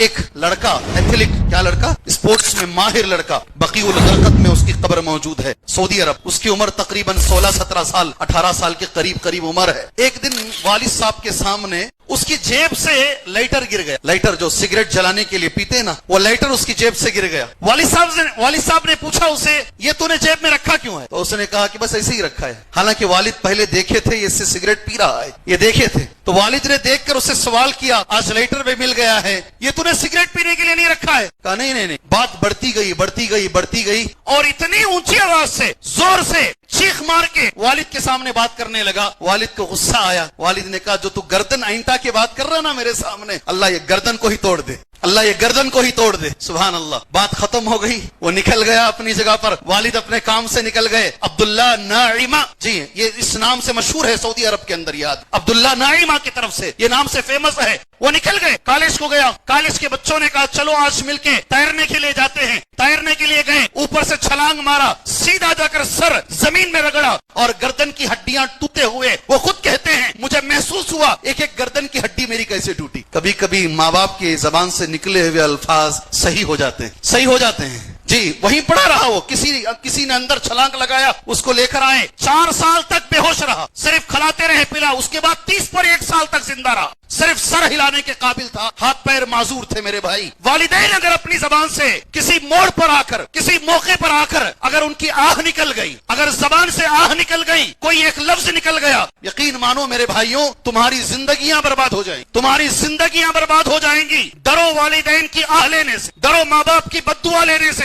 ایک لڑکا ایتھلیٹ، کیا لڑکا، اسپورٹس میں ماہر لڑکا بقیع الغرقد میں اس کی قبر موجود ہے، سعودی عرب۔ اس کی عمر تقریباً 16-17 سال، 18 سال کے قریب عمر ہے۔ ایک دن والد صاحب کے سامنے اس کی جیب سے لائٹر گر گیا، لائٹر جو سگریٹ جلانے کے لیے پیتے نا، وہ لائٹر اس کی جیب سے گر گیا۔ والد صاحب نے پوچھا اسے، یہ تو نے جیب میں رکھا کیوں ہے؟ تو اس نے کہا کہ بس ایسے ہی رکھا ہے۔ حالانکہ والد پہلے دیکھے تھے یہ اس سے سگریٹ پی رہا ہے، یہ دیکھے تھے۔ تو والد نے دیکھ کر اسے سوال کیا، آج لائٹر بھی مل گیا ہے، یہ تو نے سگریٹ پینے کے لیے نہیں رکھا ہے؟ کہا نہیں۔ بات بڑھتی گئی اور اتنی اونچی آواز سے، زور سے چیخ مار کے والد کے سامنے بات کرنے لگا۔ والد کو غصہ آیا، والد نے کہا جو تو گردن اینٹا کے بات کر رہا نا میرے سامنے، اللہ یہ گردن کو ہی توڑ دے، اللہ یہ گردن کو ہی توڑ دے۔ سبحان اللہ۔ بات ختم ہو گئی، وہ نکل گیا اپنی جگہ پر، والد اپنے کام سے نکل گئے۔ عبداللہ ناعمہ، جی یہ اس نام سے مشہور ہے سعودی عرب کے اندر، یاد عبداللہ ناعمہ کی طرف سے یہ نام سے فیمس ہے۔ وہ نکل گئے، کالج کو گیا، کالج کے بچوں نے کہا چلو آج مل کے تیرنے کے لیے جاتے ہیں۔ تیرنے کے لیے گئے، اوپر سے چھلانگ مارا، سیدھا جا کر سر زمین میں رگڑا اور گردن کی ہڈیاں ٹوٹے ہوئے۔ وہ خود کہتے ہیں مجھے محسوس ہوا ایک ایک گردن کی ہڈی میری کیسے ٹوٹی۔ کبھی کبھی ماں باپ کی زبان سے نکلے ہوئے الفاظ صحیح ہو جاتے ہیں جی۔ وہیں پڑا رہا وہ، کسی نے اندر چھلانگ لگایا، اس کو لے کر آئے، 4 سال تک بے ہوش رہا، صرف کھلاتے رہے پلا، اس کے بعد 30 پر 1 سال تک زندہ رہا، صرف سر ہلانے کے قابل تھا، ہاتھ پیر معذور تھے میرے بھائی۔ والدین اگر اپنی زبان سے کسی موڑ پر آ کر، کسی موقع پر آ کر اگر ان کی آہ نکل گئی، اگر زبان سے آہ نکل گئی، کوئی ایک لفظ نکل گیا، یقین مانو میرے بھائیوں تمہاری زندگیاں برباد ہو جائیں، تمہاری زندگیاں برباد ہو جائیں گی۔ ڈرو والدین کی آہ لینے سے، ڈرو ماں باپ کی بد دعا لینے سے۔